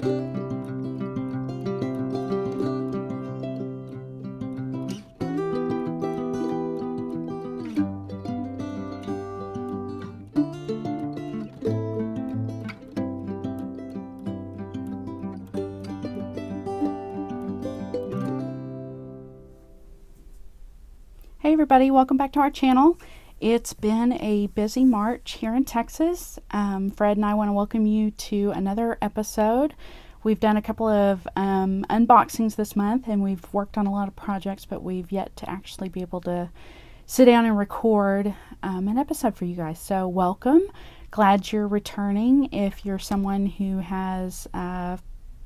Hey everybody, welcome back to our channel. It's been a busy March here in Texas. Fred and I want to welcome you to another episode. We've done a couple of unboxings this month and we've worked on a lot of projects, but we've yet to actually be able to sit down and record an episode for you guys. So welcome. Glad you're returning. If you're someone who has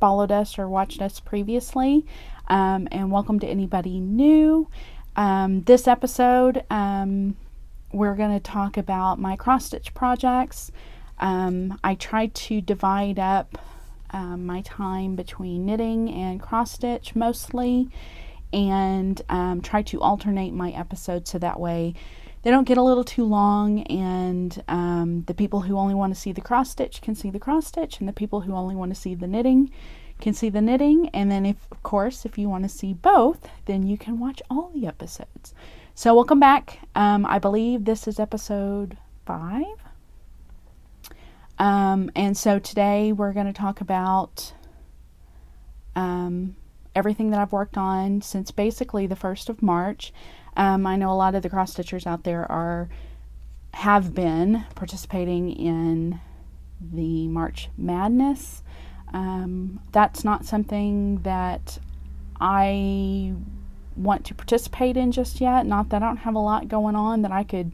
followed us or watched us previously, and welcome to anybody new. This episode, we're going to talk about my cross-stitch projects. I tried to divide up my time between knitting and cross-stitch mostly, and try to alternate my episodes so that way they don't get a little too long, and the people who only want to see the cross-stitch can see the cross-stitch, and the people who only want to see the knitting can see the knitting. And then if you want to see both, then you can watch all the episodes. So welcome back. I believe this is episode 5. And so today we're going to talk about everything that I've worked on since basically the 1st of March. I know a lot of the cross stitchers out there have been participating in the March Madness. That's not something that I want to participate in just yet. Not that I don't have a lot going on that I could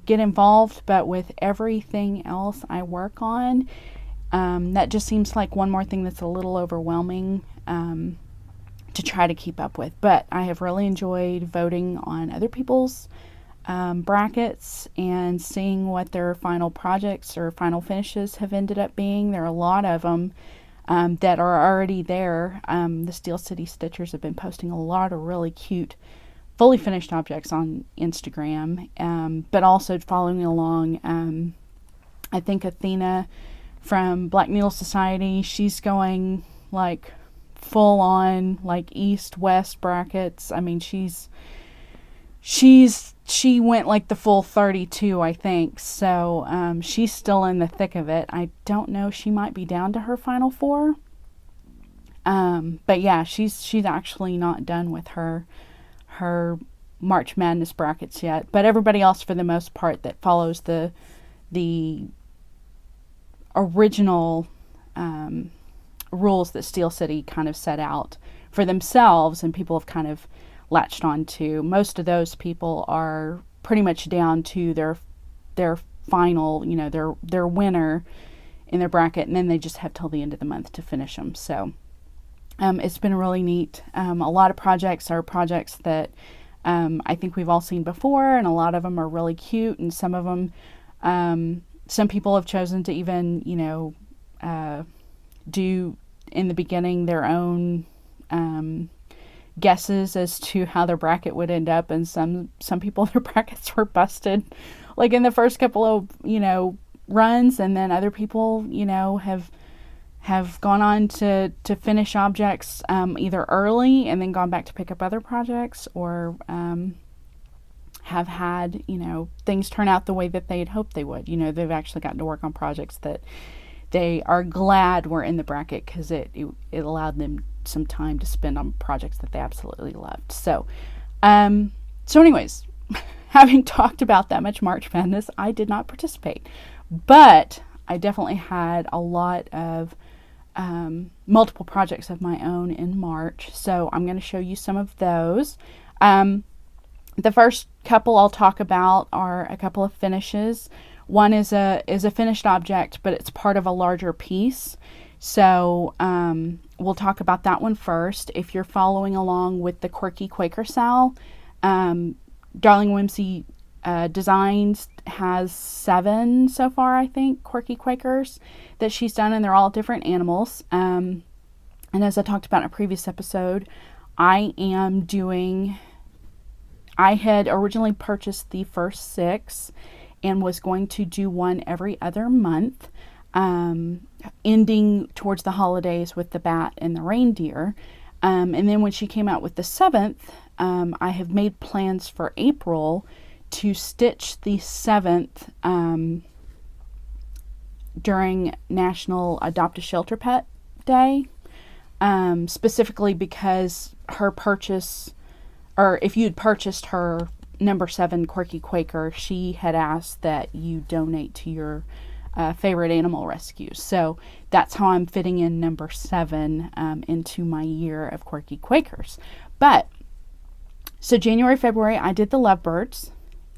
get involved, but with everything else I work on, that just seems like one more thing that's a little overwhelming to try to keep up with. But I have really enjoyed voting on other people's brackets and seeing what their final projects or final finishes have ended up being. There are a lot of them that are already there. The Steel City Stitchers have been posting a lot of really cute, fully finished objects on Instagram, but also following along. I think Athena from Black Needle Society, she's going like full on like east-west brackets. I mean, she went like the full 32, I think. So she's still in the thick of it. I don't know. She might be down to her final 4. But yeah, she's actually not done with her March Madness brackets yet. But everybody else, for the most part, that follows the original rules that Steel City kind of set out for themselves, and people have kind of latched on to. Most of those people are pretty much down to their final, their winner in their bracket, and then they just have till the end of the month to finish them. So it's been really neat. A lot of projects are projects that I think we've all seen before, and a lot of them are really cute, and some of them, some people have chosen to even, do in the beginning their own guesses as to how their bracket would end up, and some people, their brackets were busted like in the first couple of runs, and then other people have gone on to finish objects either early and then gone back to pick up other projects, or have had things turn out the way that they had hoped they would. They've actually gotten to work on projects that they are glad were in the bracket, because it allowed them some time to spend on projects that they absolutely loved. So anyways, having talked about that much March Madness, I did not participate, but I definitely had a lot of multiple projects of my own in March. So I'm going to show you some of those. The first couple I'll talk about are a couple of finishes. One is a finished object, but it's part of a larger piece. So we'll talk about that one first. If you're following along with the Quirky Quaker Sal, Darling Whimsy Designs has 7 so far, I think, Quirky Quakers that she's done, and they're all different animals. And as I talked about in a previous episode, I had originally purchased the first 6 and was going to do one every other month. ending towards the holidays with the bat and the reindeer. And then when she came out with the 7th, I have made plans for April to stitch the 7th during National Adopt a Shelter Pet Day, specifically because her purchase, or if you'd purchased her number 7 Quirky Quaker, she had asked that you donate to your favorite animal rescues. So that's how I'm fitting in number 7 into my year of Quirky Quakers. But so January, February, I did the Lovebirds,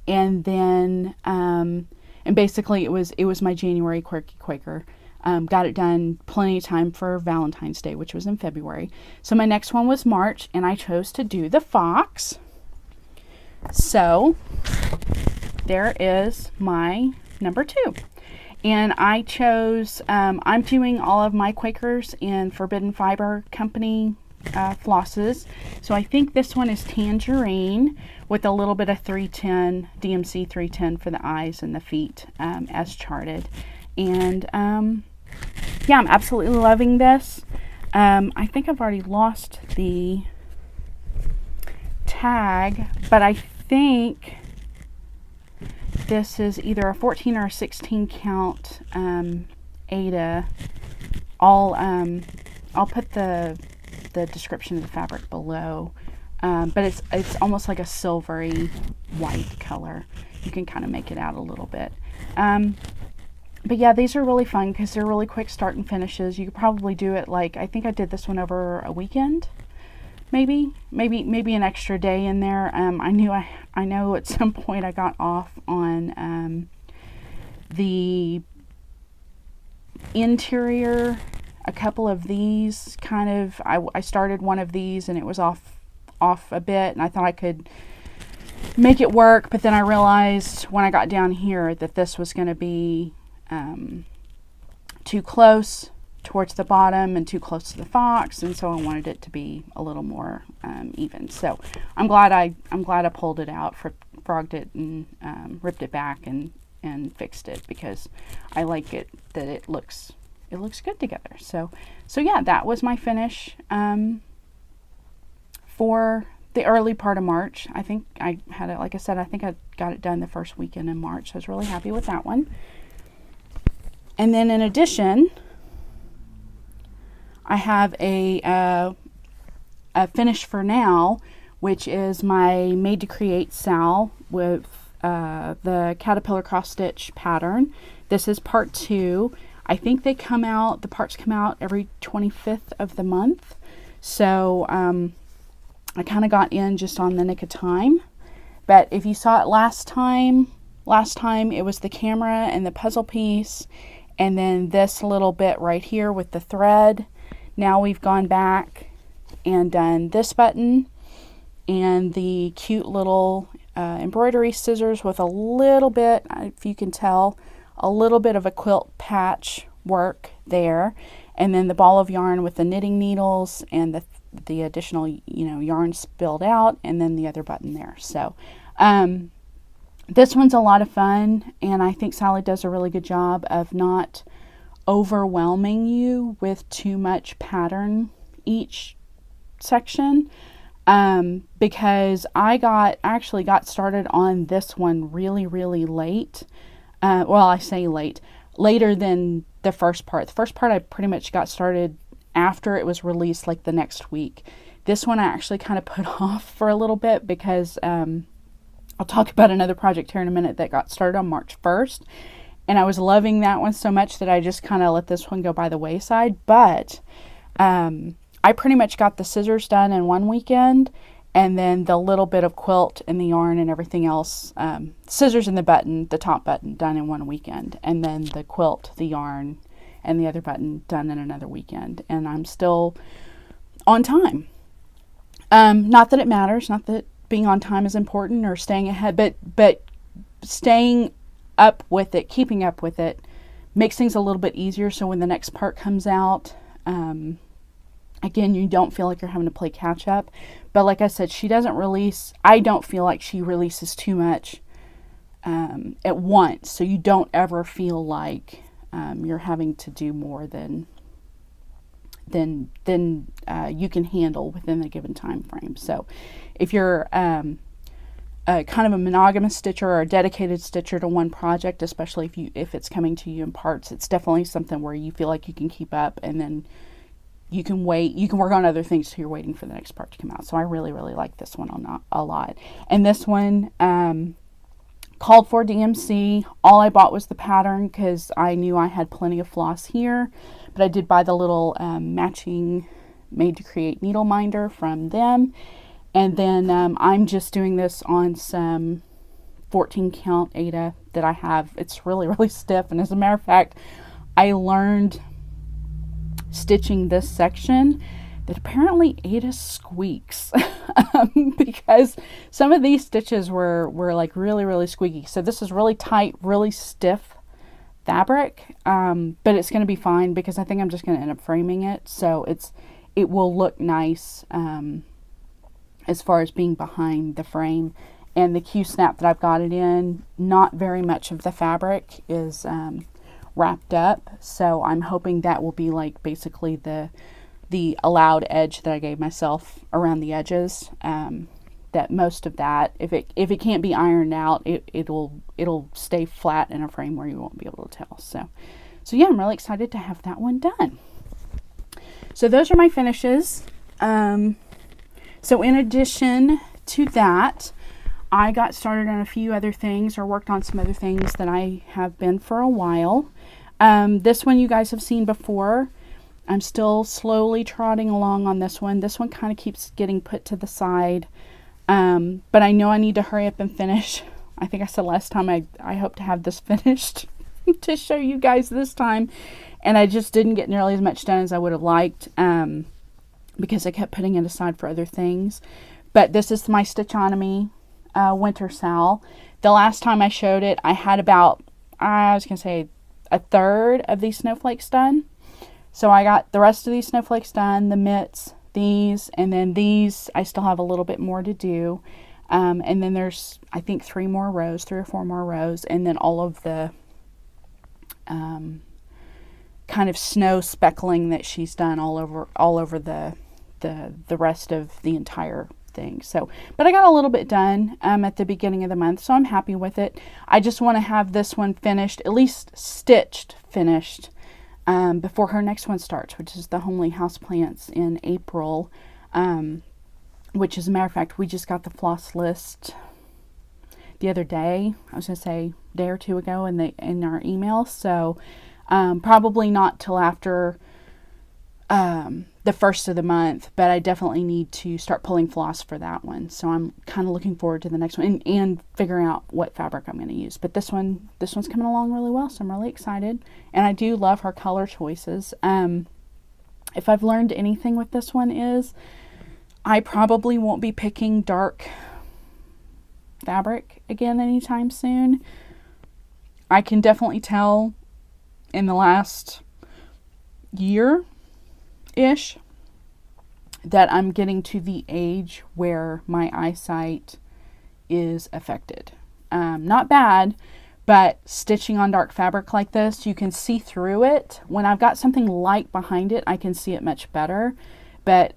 and then and basically it was my January Quirky Quaker. Got it done plenty of time for Valentine's Day, which was in February. So my next one was March, and I chose to do the fox. So there is my number 2. And I chose, I'm doing all of my Quakers in Forbidden Fiber Company flosses. So I think this one is Tangerine with a little bit of 310, DMC 310 for the eyes and the feet as charted. And yeah, I'm absolutely loving this. I think I've already lost the tag, but I think this is either a 14 or a 16 count Ada. I'll put the description of the fabric below, but it's almost like a silvery white color. You can kind of make it out a little bit. But yeah, these are really fun because they're really quick start and finishes. You could probably do it like, I think I did this one over a weekend. Maybe an extra day in there. I know at some point I got off on the interior. A couple of these kind of, I started one of these and it was off a bit, and I thought I could make it work, but then I realized when I got down here that this was going to be too close towards the bottom and too close to the fox, and so I wanted it to be a little more even. So I'm glad I pulled it out, frogged it, and ripped it back and fixed it, because I like it that it looks good together. So yeah, that was my finish for the early part of March. I think I had it, like I said, I think I got it done the first weekend in March. So I was really happy with that one. And then in addition, I have a finish for now, which is my Made to Create Sal with the Caterpillar cross stitch pattern. This is part 2. I think the parts come out every 25th of the month. So I kind of got in just on the nick of time. But if you saw it last time it was the camera and the puzzle piece, and then this little bit right here with the thread. Now we've gone back and done this button and the cute little embroidery scissors with a little bit, if you can tell, a little bit of a quilt patch work there, and then the ball of yarn with the knitting needles and the additional yarn spilled out, and then the other button there. So this one's a lot of fun, and I think Sally does a really good job of not overwhelming you with too much pattern each section, because I actually got started on this one really, really late. Well, I say late, later than the first part. The first part I pretty much got started after it was released, like the next week. This one I actually kind of put off for a little bit because I'll talk about another project here in a minute that got started on March 1st. And I was loving that one so much that I just kind of let this one go by the wayside. But I pretty much got the scissors done in one weekend, and then the little bit of quilt and the yarn and everything else, scissors and the top button done in one weekend, and then the quilt, the yarn, and the other button done in another weekend. And I'm still on time. Not that it matters, not that being on time is important or staying ahead, but staying up with it, keeping up with it, makes things a little bit easier. So when the next part comes out, again, you don't feel like you're having to play catch up. But like I said, I don't feel like she releases too much at once. So you don't ever feel like you're having to do more than you can handle within a given time frame. So if you're kind of a monogamous stitcher or a dedicated stitcher to one project, especially if it's coming to you in parts, it's definitely something where you feel like you can keep up, and then you can work on other things till you're waiting for the next part to come out. So I really, really like this one a lot. And this one called for DMC. All I bought was the pattern because I knew I had plenty of floss here, but I did buy the little matching Made to Create needle minder from them. And then I'm just doing this on some 14 count Aida that I have. It's really, really stiff. And as a matter of fact, I learned stitching this section that apparently Aida squeaks because some of these stitches were like really, really squeaky. So this is really tight, really stiff fabric, but it's going to be fine because I think I'm just going to end up framing it. So it will look nice as far as being behind the frame. And the Q-snap that I've got it in, not very much of the fabric is wrapped up. So I'm hoping that will be like basically the allowed edge that I gave myself around the edges. That most of that, if it can't be ironed out, it'll stay flat in a frame where you won't be able to tell. So yeah, I'm really excited to have that one done. So those are my finishes. So in addition to that, I got started on a few other things, or worked on some other things that I have been for a while. This one you guys have seen before. I'm still slowly trotting along on this one. This one kind of keeps getting put to the side. But I know I need to hurry up and finish. I think I said last time I hope to have this finished to show you guys this time. And I just didn't get nearly as much done as I would have liked because I kept putting it aside for other things. But this is my Stitchonomy Winter Sal. The last time I showed it, I had about, I was going to say, a third of these snowflakes done. So I got the rest of these snowflakes done, the mitts, these, and then these I still have a little bit more to do. And then there's, I think, 3 or 4 more rows, and then all of the kind of snow speckling that she's done all over the rest of the entire thing. So, but I got a little bit done at the beginning of the month, so I'm happy with it. I just want to have this one finished, at least stitched finished, before her next one starts, which is the Homely Houseplants in April, which, as a matter of fact, we just got the floss list the other day. I was going to say a day or 2 ago in our email. So probably not till after the first of the month, but I definitely need to start pulling floss for that one. So I'm kind of looking forward to the next one and figuring out what fabric I'm going to use. But this one's coming along really well, so I'm really excited. And I do love her color choices. If I've learned anything with this one is I probably won't be picking dark fabric again anytime soon. I can definitely tell in the last year-ish that I'm getting to the age where my eyesight is affected. Not bad, but stitching on dark fabric like this, you can see through it. When I've got something light behind it, I can see it much better. But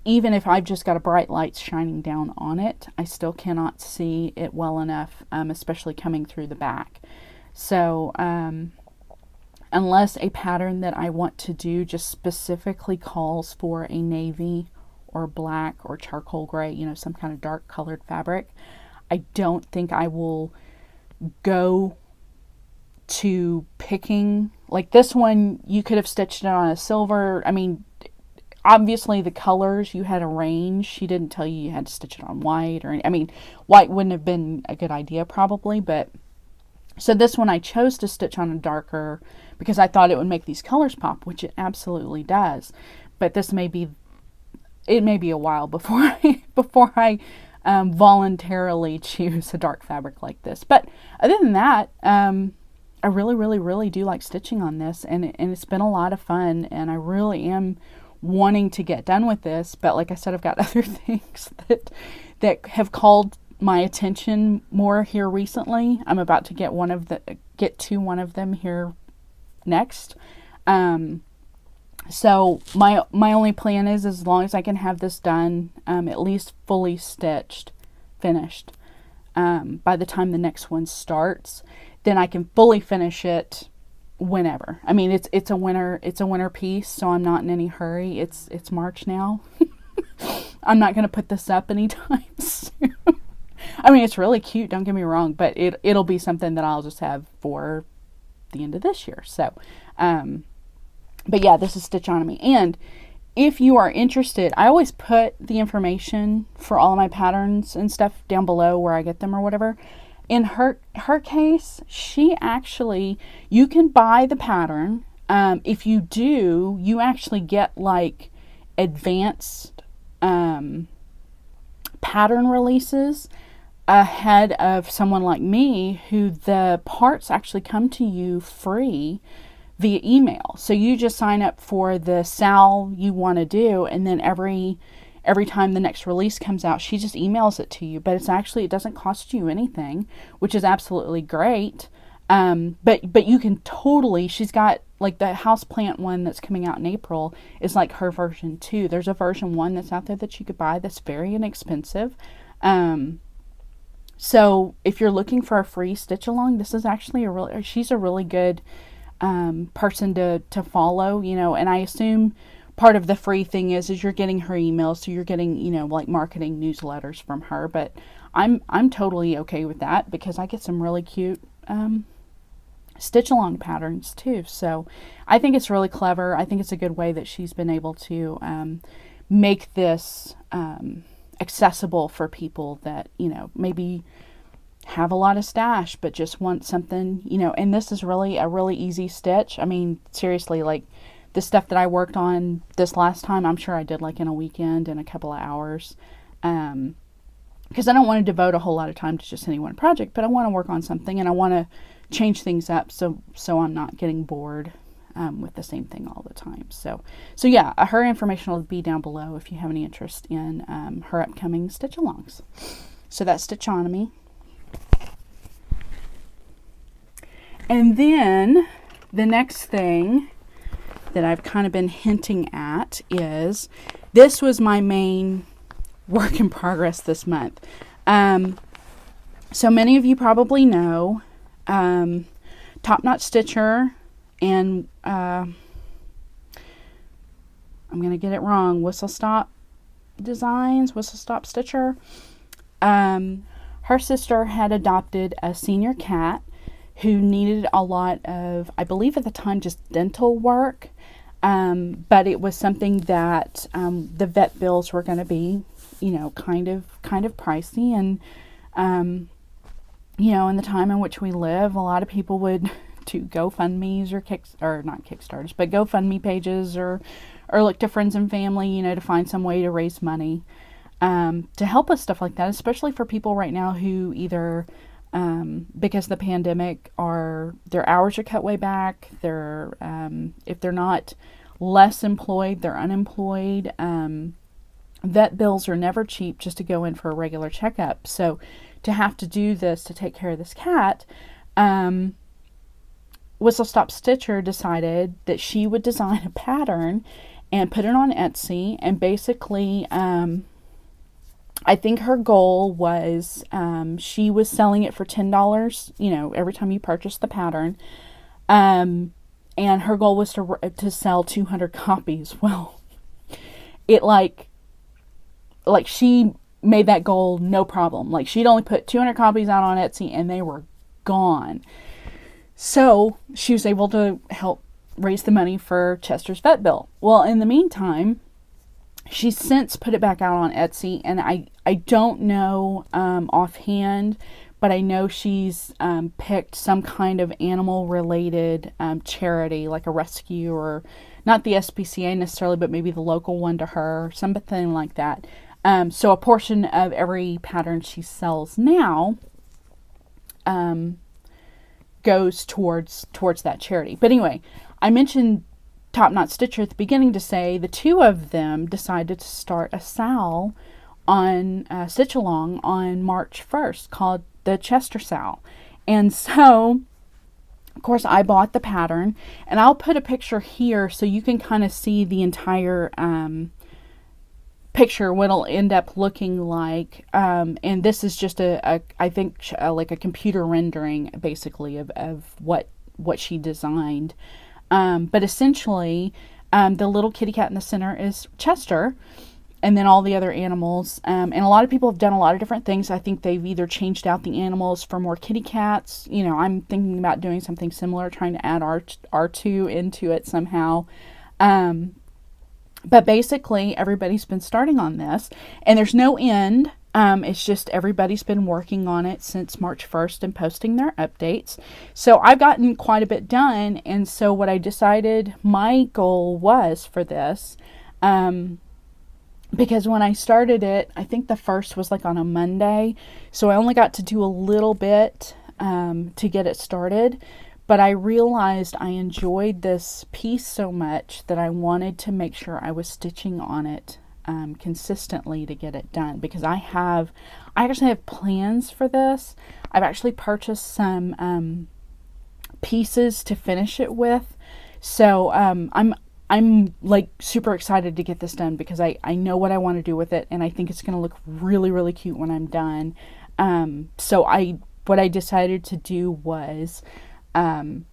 even if I've just got a bright light shining down on it, I still cannot see it well enough, especially coming through the back. So unless a pattern that I want to do just specifically calls for a navy or black or charcoal gray, some kind of dark colored fabric, I don't think I will go to picking. Like this one, you could have stitched it on a silver. I mean, obviously the colors, you had a range. She didn't tell you had to stitch it on white white wouldn't have been a good idea probably, but so this one I chose to stitch on a darker because I thought it would make these colors pop, which it absolutely does. But it may be a while before I voluntarily choose a dark fabric like this. But other than that, I really, really, really do like stitching on this, and it's been a lot of fun, and I really am wanting to get done with this. But like I said, I've got other things that have called my attention more here recently. I'm about to get to one of them here next. So my only plan is, as long as I can have this done, at least fully stitched, finished, by the time the next one starts, then I can fully finish it whenever. I mean, it's a winter piece, so I'm not in any hurry. It's March now. I'm not going to put this up anytime soon. I mean, it's really cute, don't get me wrong, but it'll be something that I'll just have for the end of this year. So, but yeah, this is Stitchonomy. And if you are interested, I always put the information for all of my patterns and stuff down below where I get them or whatever. In her case, she actually, you can buy the pattern. If you do, you actually get like advanced pattern releases ahead of someone like me, who the parts actually come to you free via email. So you just sign up for the SAL you want to do, and then every time the next release comes out, she just emails it to you. But it doesn't cost you anything, which is absolutely great. But you can totally, she's got like the houseplant one that's coming out in April is like her version 2. There's a version 1 that's out there that you could buy that's very inexpensive. So if you're looking for a free stitch along, this is actually she's a really good person to follow, and I assume part of the free thing is you're getting her emails, so you're getting, like marketing newsletters from her. But I'm totally okay with that, because I get some really cute stitch along patterns too. So I think it's really clever. I think it's a good way that she's been able to make this accessible for people that, maybe have a lot of stash but just want something, and this is really a really easy stitch. I mean, seriously, like the stuff that I worked on this last time, I'm sure I did like in a weekend in a couple of hours, because I don't want to devote a whole lot of time to just any one project, but I want to work on something and I want to change things up so I'm not getting bored with the same thing all the time. So yeah, her information will be down below if you have any interest in her upcoming stitch alongs. So that's Stitchonomy. And then the next thing that I've kind of been hinting at is, this was my main work in progress this month. So many of you probably know Top Knot Stitcher and I'm going to get it wrong, Whistle Stop Stitcher. Her sister had adopted a senior cat who needed a lot of, I believe at the time, just dental work. But it was something that the vet bills were going to be, kind of pricey. And, in the time in which we live, a lot of people would do GoFundMes or not Kickstarters, but GoFundMe pages or look to friends and family, to find some way to raise money to help with stuff like that, especially for people right now who either because of the pandemic their hours are cut way back. They're if they're not less employed, they're unemployed. Vet bills are never cheap just to go in for a regular checkup. So to have to do this to take care of this cat, Whistle Stop Stitcher decided that she would design a pattern and put it on Etsy, and basically I think her goal was, she was selling it for $10, every time you purchase the pattern. And her goal was to sell 200 copies. Well, it like she made that goal no problem. Like, she'd only put 200 copies out on Etsy and they were gone. So she was able to help raise the money for Chester's vet bill. Well, in the meantime, she's since put it back out on Etsy, and I don't know offhand, but I know she's picked some kind of animal-related charity, like a rescue, or not the SPCA necessarily, but maybe the local one to her, something like that. So a portion of every pattern she sells now goes towards that charity. But anyway, I mentioned Top Knot Stitcher at the beginning to say the two of them decided to start a SAL on Stitch Along on March 1st called the Chester SAL. And so Of course, I bought the pattern, and I'll put a picture here so you can kind of see the entire picture, what it'll end up looking like. And this is just I think like a computer rendering basically of what she designed. But essentially, the little kitty cat in the center is Chester, and then all the other animals. And a lot of people have done a lot of different things. I think they've either changed out the animals for more kitty cats. You know, I'm thinking about doing something similar, trying to add R2 into it somehow. But basically, everybody's been starting on this, and there's no end. It's just everybody's been working on it since March 1st and posting their updates. So I've gotten quite a bit done, and so what I decided my goal was for this, because when I started it, I think the first was like on a Monday, so I only got to do a little bit to get it started. But I realized I enjoyed this piece so much that I wanted to make sure I was stitching on it consistently to get it done, because I actually have plans for this. I've actually purchased some pieces to finish it with. So I'm like super excited to get this done, because I know what I want to do with it, and I think it's going to look really, really cute when I'm done. So what I decided to do was, on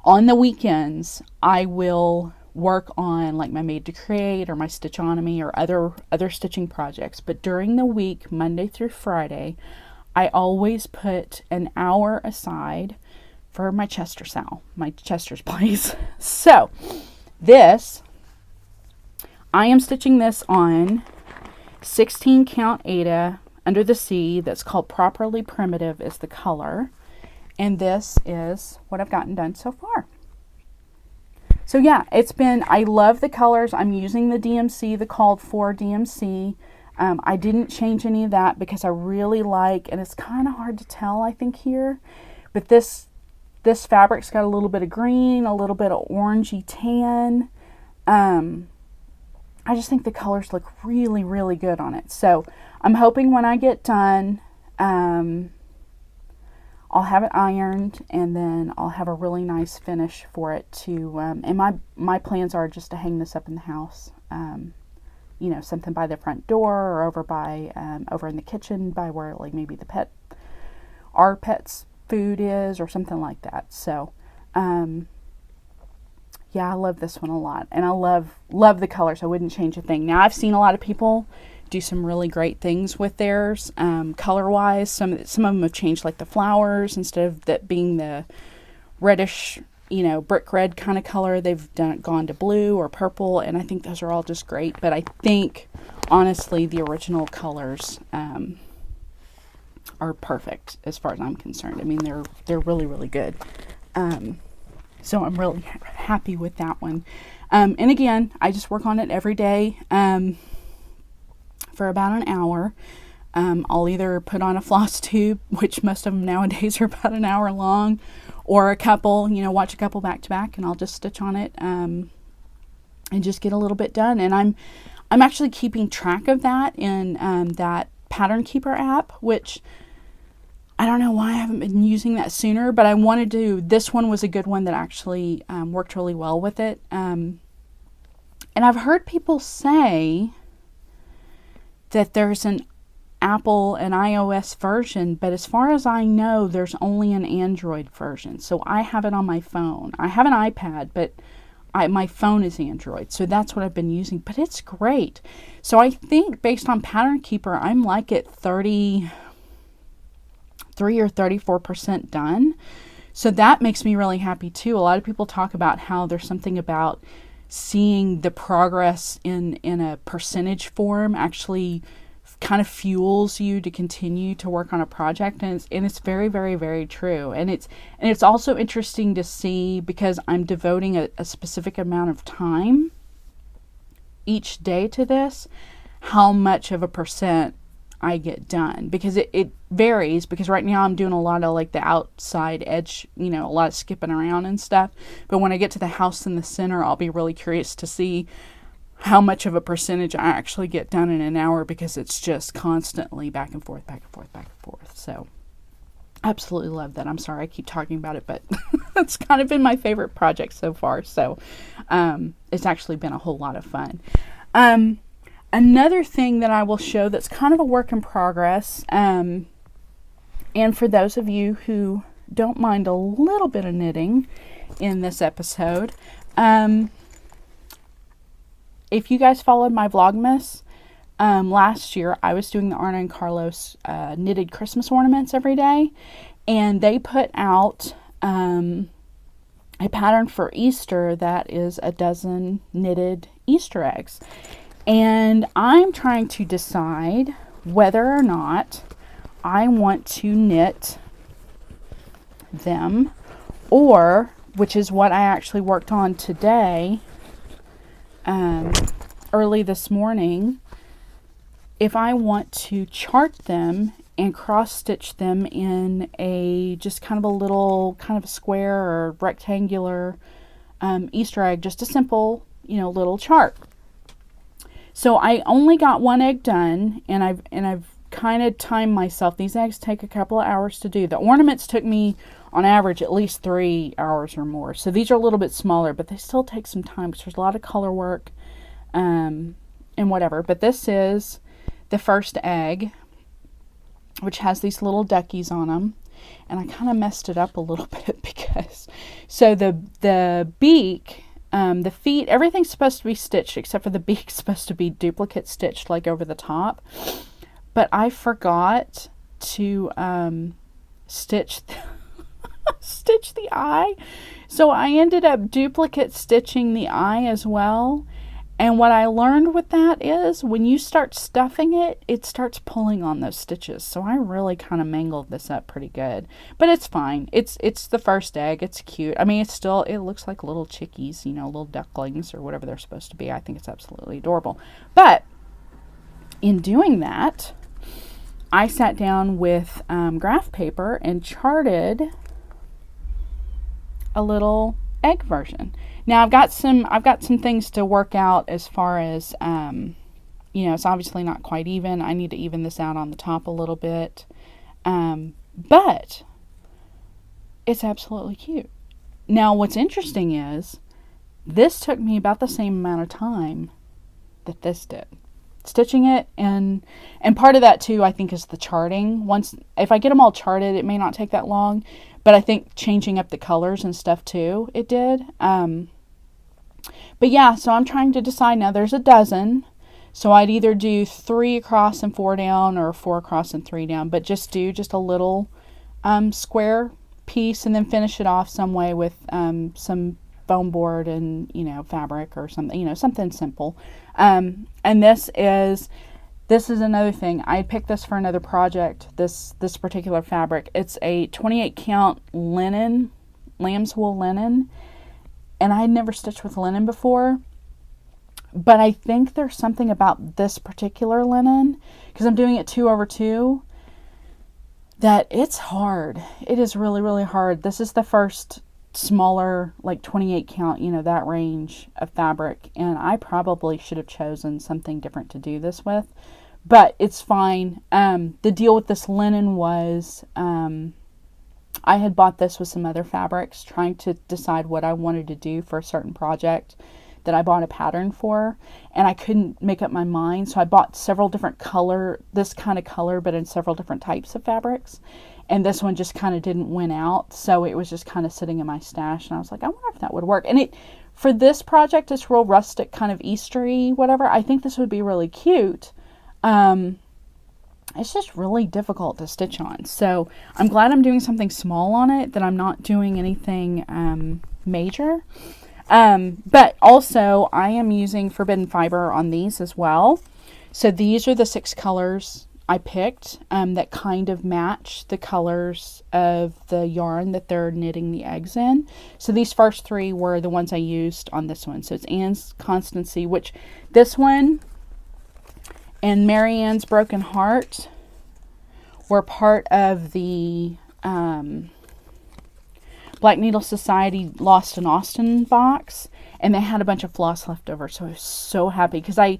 the weekends, I will work on like my Made to Create or my Stitchonomy or other stitching projects. But during the week, Monday through Friday, I always put an hour aside for my Chester's place. So I am stitching this on 16 count Aida Under the Sea. That's called Properly Primitive is the color. And this is what I've gotten done so far. So yeah, I love the colors. I'm using the DMC, the called for DMC. I didn't change any of that because I really like, and it's kind of hard to tell, I think here, but this fabric's got a little bit of green, a little bit of orangey tan. I just think the colors look really, really good on it. So I'm hoping when I get done, I'll have it ironed, and then I'll have a really nice finish for it to, and my plans are just to hang this up in the house, you know, something by the front door or over in the kitchen by where like maybe our pet's food is or something like that. So, yeah, I love this one a lot, and I love the colors. I wouldn't change a thing. Now, I've seen a lot of people do some really great things with theirs, color-wise. Some of them have changed, like the flowers, instead of that being the reddish, you know, brick red kind of color, they've gone to blue or purple, and I think those are all just great. But I think, honestly, the original colors are perfect as far as I'm concerned. I mean, they're really, really good. So I'm really happy with that one. And again, I just work on it every day. For about an hour. I'll either put on a floss tube, which most of them nowadays are about an hour long, or a couple, you know, watch a couple back to back, and I'll just stitch on it and just get a little bit done. And I'm actually keeping track of that in that Pattern Keeper app, which I don't know why I haven't been using that sooner, but I wanted to. This one was a good one that actually worked really well with it. And I've heard people say that there's an Apple and iOS version, but as far as I know, there's only an Android version. So I have it on my phone. I have an iPad, but my phone is Android, so that's what I've been using. But it's great. So I think based on Pattern Keeper, I'm like at 33 or 34% done. So that makes me really happy too. A lot of people talk about how there's something about seeing the progress in a percentage form actually kind of fuels you to continue to work on a project, and it's very, very, very true. And it's also interesting to see, because I'm devoting a specific amount of time each day to this, how much of a percent I get done, because it varies, because right now I'm doing a lot of like the outside edge, you know, a lot of skipping around and stuff. But when I get to the house in the center, I'll be really curious to see how much of a percentage I actually get done in an hour, because it's just constantly back and forth, back and forth, back and forth. So Absolutely love that. I'm sorry I keep talking about it, but it's kind of been my favorite project so far. So it's actually been a whole lot of fun. Another thing that I will show that's kind of a work in progress, and for those of you who don't mind a little bit of knitting in this episode, if you guys followed my Vlogmas, last year I was doing the Arna and Carlos knitted Christmas ornaments every day, and they put out a pattern for Easter that is a dozen knitted Easter eggs. And I'm trying to decide whether or not I want to knit them, or, which is what I actually worked on today, early this morning, if I want to chart them and cross stitch them in a just kind of a little kind of a square or rectangular Easter egg, just a simple, little chart. So I only got one egg done, and I've kind of timed myself. These eggs take a couple of hours to do. The ornaments took me on average at least 3 hours or more. So these are a little bit smaller, but they still take some time because there's a lot of color work and whatever. But this is the first egg, which has these little duckies on them. And I kind of messed it up a little bit because, so the beak, the feet, everything's supposed to be stitched except for the beak's supposed to be duplicate stitched like over the top. But I forgot to stitch the eye. So I ended up duplicate stitching the eye as well. And what I learned with that is when you start stuffing it, it starts pulling on those stitches. So I really kind of mangled this up pretty good. But it's fine. It's the first egg. It's cute. I mean, it looks like little chickies, little ducklings or whatever they're supposed to be. I think it's absolutely adorable. But in doing that, I sat down with graph paper and charted a little egg version. Now I've got some things to work out as far as it's obviously not quite even. I need to even this out on the top a little bit, but it's absolutely cute. Now what's interesting is this took me about the same amount of time that this did, stitching it, and part of that too I think is the charting. If I get them all charted, it may not take that long, but I think changing up the colors and stuff too, it did. But yeah, so I'm trying to decide now. There's a dozen, so I'd either do 3 across and 4 down, or 4 across and 3 down, but just do a little square piece and then finish it off some way with some foam board and fabric or something, something simple. And this is another thing. I picked this for another project, this particular fabric. It's a 28 count linen, lamb's wool linen, and I had never stitched with linen before, but I think there's something about this particular linen, because I'm doing it 2/2, that it's hard. It is really, really hard. This is the first smaller, like 28 count, that range of fabric, and I probably should have chosen something different to do this with, but it's fine. The deal with this linen was I had bought this with some other fabrics, trying to decide what I wanted to do for a certain project that I bought a pattern for, and I couldn't make up my mind, so I bought several different this kind of color, but in several different types of fabrics, and this one just kind of didn't win out, so it was just kind of sitting in my stash, and I was like, I wonder if that would work. And for this project, it's real rustic, kind of Eastery, whatever. I think this would be really cute. It's just really difficult to stitch on. So I'm glad I'm doing something small on it, that I'm not doing anything major. But also I am using forbidden fiber on these as well. So these are the 6 colors I picked that kind of match the colors of the yarn that they're knitting the eggs in. So these first 3 were the ones I used on this one. So it's Anne's Constancy, which this one and Marianne's Broken Heart were part of the Black Needle Society Lost in Austin box, and they had a bunch of floss left over, so I was so happy, because I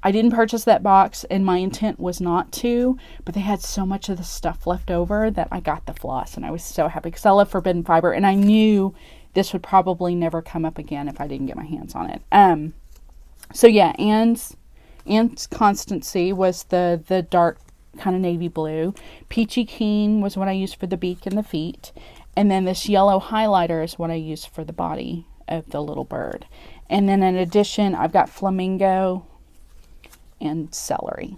I didn't purchase that box, and my intent was not to, but they had so much of the stuff left over that I got the floss, and I was so happy because I love Forbidden Fiber, and I knew this would probably never come up again if I didn't get my hands on it. So yeah, Anne's Constancy was the dark kind of navy blue. Peachy Keen was what I used for the beak and the feet, and then this yellow highlighter is what I used for the body of the little bird. And then in addition, I've got Flamingo and Celery,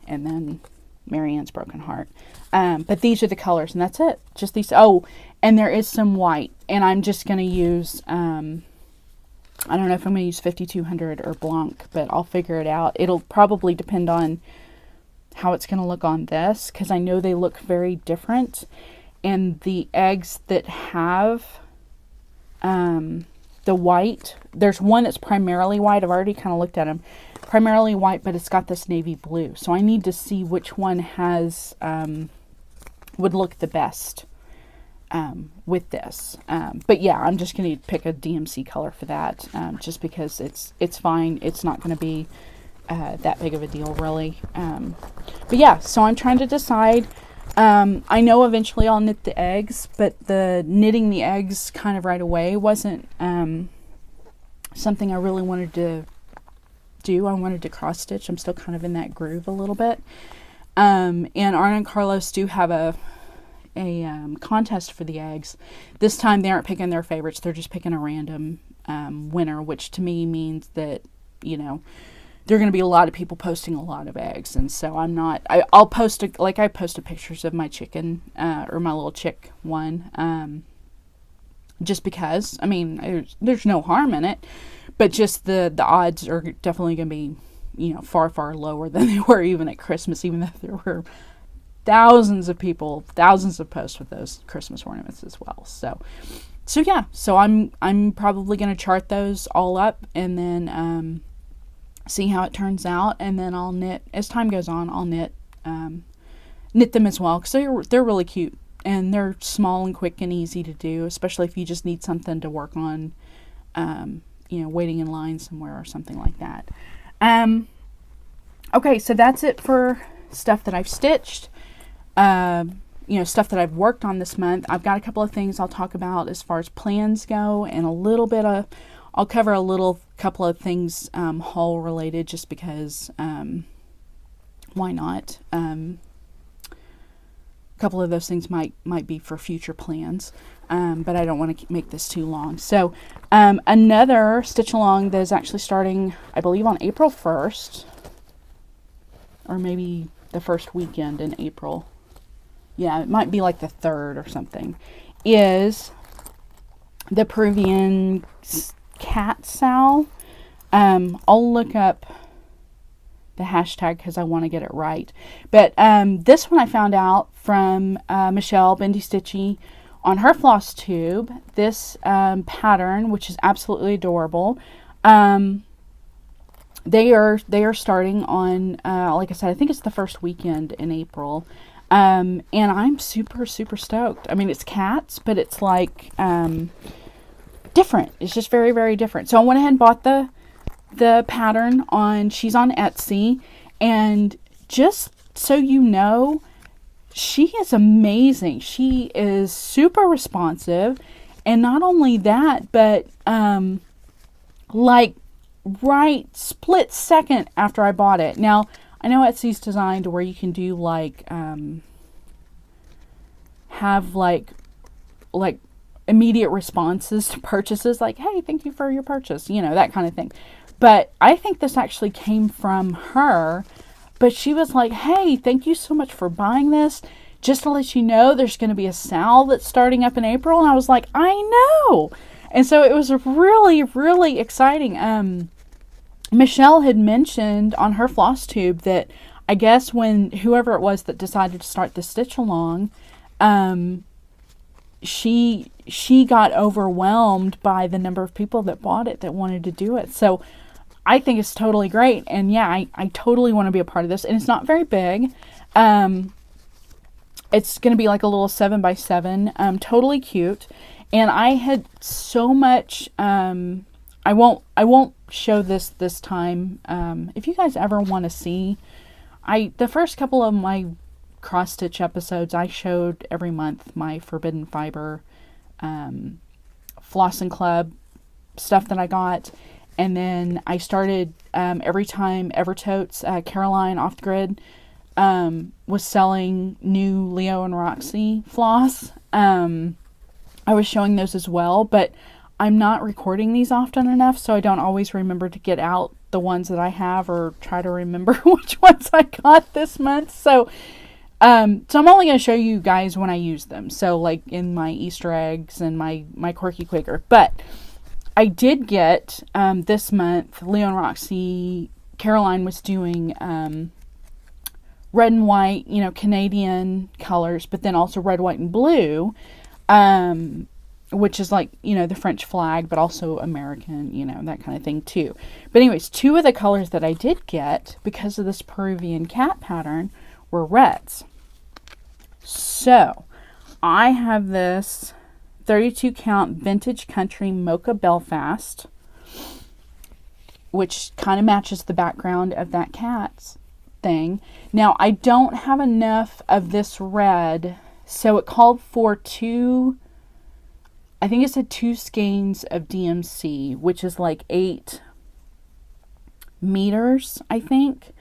and then Marianne's Broken Heart. But these are the colors, and that's it. Just these. Oh, and there is some white, and I'm just going to use, I don't know if I'm going to use 5200 or Blanc, but I'll figure it out. It'll probably depend on how it's going to look on this, because I know they look very different. And the eggs that have the white, there's one that's primarily white. I've already kind of looked at them. Primarily white, but it's got this navy blue. So I need to see which one has would look the best with this. But yeah, I'm just going to pick a DMC color for that, just because it's fine. It's not going to be that big of a deal, really. But yeah, so I'm trying to decide. I know eventually I'll knit the eggs, but the knitting the eggs kind of right away wasn't something I really wanted to do. I wanted to cross stitch. I'm still kind of in that groove a little bit. And Arna and Carlos do have a contest for the eggs. This time they aren't picking their favorites. They're just picking a random winner, which to me means that, you know, there are going to be a lot of people posting a lot of eggs. And so I'll post, I posted pictures of my chicken, or my little chick one, just because, I mean, there's no harm in it, but just the odds are definitely going to be, you know, far, far lower than they were even at Christmas, even though there were thousands of people, thousands of posts with those Christmas ornaments as well. So yeah, so I'm probably going to chart those all up and then, see how it turns out. And then I'll knit, as time goes on, I'll knit them as well. Cause they're really cute and they're small and quick and easy to do, especially if you just need something to work on, you know, waiting in line somewhere or something like that. Okay, so that's it for stuff that I've stitched, you know, stuff that I've worked on this month. I've got a couple of things I'll talk about as far as plans go, and a little bit of, I'll cover a couple of things, haul related, just because, why not? A couple of those things might be for future plans. But I don't want to make this too long. So, another stitch along that is actually starting, I believe, on April 1st, or maybe the first weekend in April. Yeah, it might be like the 3rd or something, is the Peruvian cat sow. I'll look up the hashtag because I want to get it right. But this one I found out from Michelle Bendy Stitchy on her floss tube. This pattern, which is absolutely adorable, they are starting on, like I said, I think it's the first weekend in April, and I'm super stoked. I mean, it's cats, but it's like different. It's just very, very different. So I went ahead and bought the pattern she's on Etsy, and just so you know, she is amazing. She is super responsive, and not only that, but like right split second after I bought it. Now, I know Etsy's designed to where you can do like have like immediate responses to purchases, like, hey, thank you for your purchase, you know, that kind of thing. But I think this actually came from her. But she was like, hey, thank you so much for buying this. Just to let you know, there's going to be a sale that's starting up in April. And I was like, I know. And so it was really, really exciting. Michelle had mentioned on her floss tube that I guess when whoever it was that decided to start the stitch along, she got overwhelmed by the number of people that bought it that wanted to do it. So I think it's totally great. And yeah, I totally want to be a part of this. And it's not very big. It's going to be like a little 7x7, totally cute. And I had so much, I won't show this time. If you guys ever want to see, the first couple of my cross stitch episodes, I showed every month my Forbidden Fiber Floss and Club stuff that I got. And then I started, every time Evertotes, Caroline Off the Grid, was selling new Leo and Roxy floss. I was showing those as well, but I'm not recording these often enough, so I don't always remember to get out the ones that I have or try to remember which ones I got this month. So I'm only going to show you guys when I use them. So like in my Easter eggs and my Quirky Quaker. But I did get, this month, Leo and Roxy, Caroline was doing, red and white, Canadian colors, but then also red, white, and blue, which is like, the French flag, but also American, that kind of thing too. But anyways, two of the colors that I did get because of this Peruvian cat pattern were reds. So I have this 32 count Vintage Country Mocha Belfast, which kind of matches the background of that cat's thing. Now I don't have enough of this red, so it called for I think it said 2 skeins of DMC, which is like 8 meters, I think.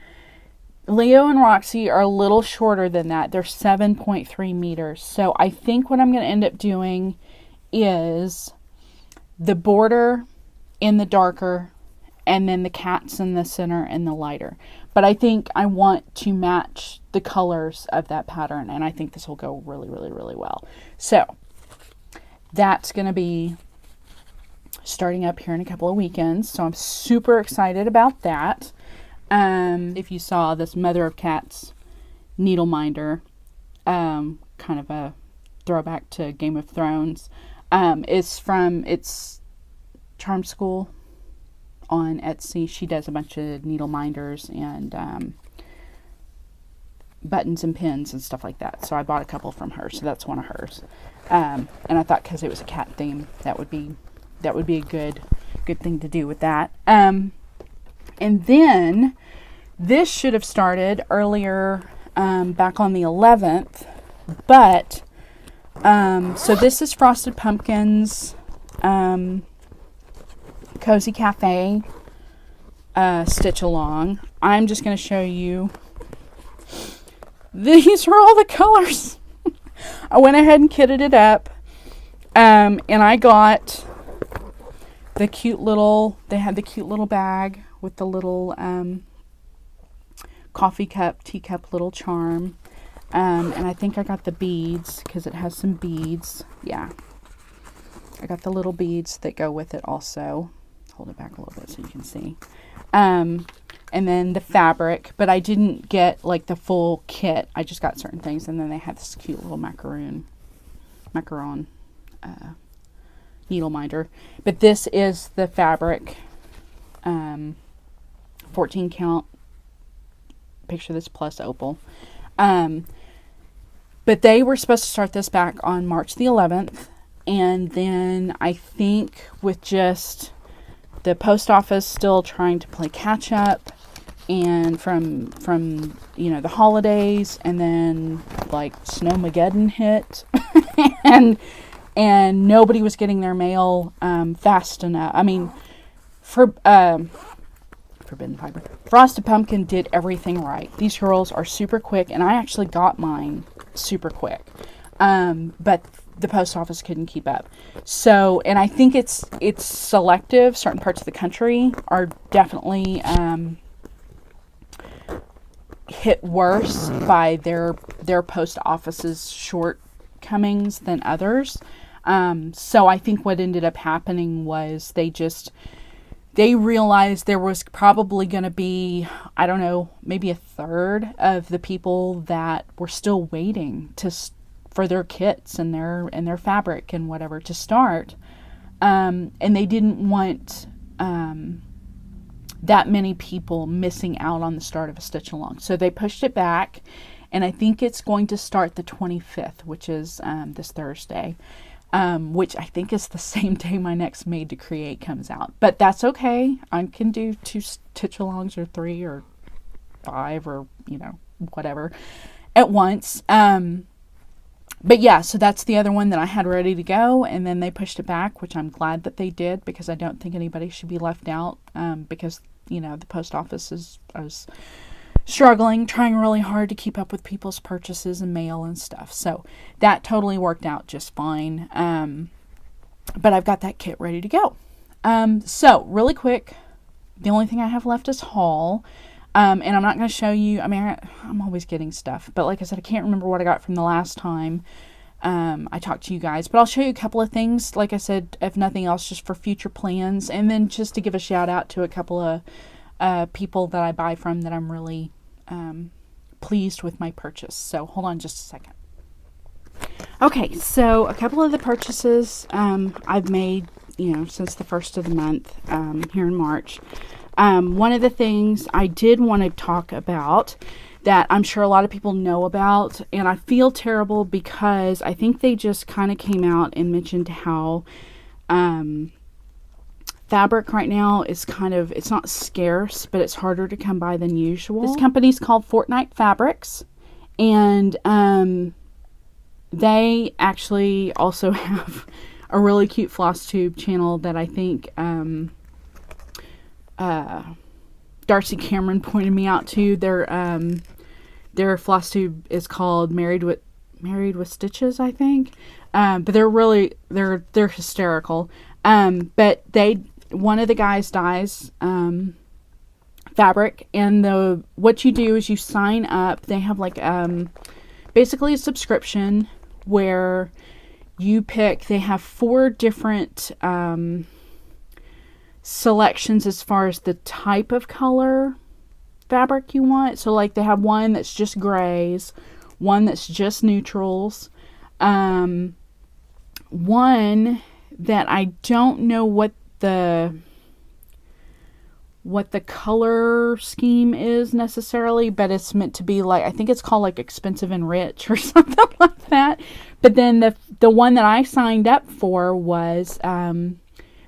Leo and Roxy are a little shorter than that. They're 7.3 meters. So I think what I'm going to end up doing is the border in the darker and then the cats in the center and the lighter. But I think I want to match the colors of that pattern, and I think this will go really, really, really well. So that's going to be starting up here in a couple of weekends. So I'm super excited about that. If you saw this Mother of Cats needle minder, kind of a throwback to Game of Thrones, it's Charm School on Etsy. She does a bunch of needle minders and buttons and pins and stuff like that. So I bought a couple from her. So that's one of hers. And I thought because it was a cat theme, that would be a good thing to do with that. And then this should have started earlier, back on the 11th, but so this is Frosted Pumpkins Cozy Cafe stitch along. I'm just going to show you. These are all the colors. I went ahead and kitted it up, and I got the cute little, they had the cute little bag with the little coffee cup, teacup little charm, and I think I got the beads because it has some beads. Yeah, I got the little beads that go with it also. Hold it back a little bit so you can see. And then the fabric, but I didn't get like the full kit. I just got certain things, and then they had this cute little macaron needle minder. But this is the fabric, 14 count. Picture this plus opal. But they were supposed to start this back on March the 11th, and then I think with just the post office still trying to play catch up, and from the holidays, and then like Snowmageddon hit, and nobody was getting their mail fast enough. I mean, Forbidden Fiber, Frosted Pumpkin did everything right. These girls are super quick, and I actually got mine super quick, but the post office couldn't keep up. So, and I think it's selective. Certain parts of the country are definitely hit worse by their post office's shortcomings than others. So I think what ended up happening was they realized there was probably going to be, I don't know, maybe a third of the people that were still waiting for their kits and their fabric and whatever to start. And they didn't want that many people missing out on the start of a stitch along. So they pushed it back, and I think it's going to start the 25th, which is this Thursday. which I think is the same day my next Made to Create comes out. But that's okay. I can do 2 stitch-alongs or 3 or 5 or, whatever at once. But yeah, so that's the other one that I had ready to go, and then they pushed it back, which I'm glad that they did, because I don't think anybody should be left out, because, the post office I was struggling, trying really hard to keep up with people's purchases and mail and stuff. So that totally worked out just fine. But I've got that kit ready to go. So really quick, the only thing I have left is haul. And I'm not going to show you, I'm always getting stuff, but like I said, I can't remember what I got from the last time I talked to you guys, but I'll show you a couple of things, like I said, if nothing else, just for future plans, and then just to give a shout out to a couple of people that I buy from that I'm really pleased with my purchase. So hold on just a second. Okay, so a couple of the purchases I've made, since the first of the month here in March. One of the things I did want to talk about that I'm sure a lot of people know about, and I feel terrible because I think they just kind of came out and mentioned how fabric right now is it's not scarce, but it's harder to come by than usual. This company's called Fortnite Fabrics, and they actually also have a really cute floss tube channel that I think Darcy Cameron pointed me out to. Their floss tube is called Married with Stitches, I think. But they're hysterical. But one of the guys dyes fabric, and what you do is you sign up. They have basically a subscription where you pick. They have 4 different selections as far as the type of color fabric you want. So they have one that's just grays, one that's just neutrals, one that I don't know what the color scheme is necessarily, but it's meant to be I think it's called expensive and rich or something like that. But then the one that I signed up for was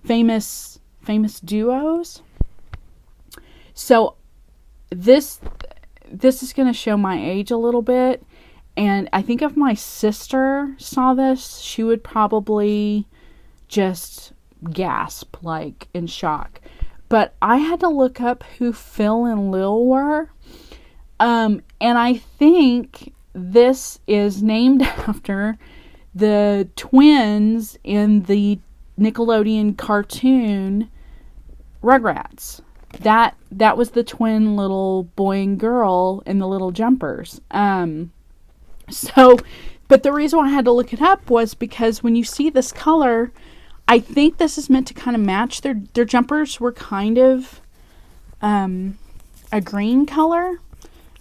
famous duos. So this is going to show my age a little bit, and I think if my sister saw this, she would probably just gasp in shock. But I had to look up who Phil and Lil were, and I think this is named after the twins in the Nickelodeon cartoon Rugrats. That was the twin little boy and girl in the little jumpers. But the reason why I had to look it up was because when you see this color, I think this is meant to kind of match their jumpers were kind of a green color.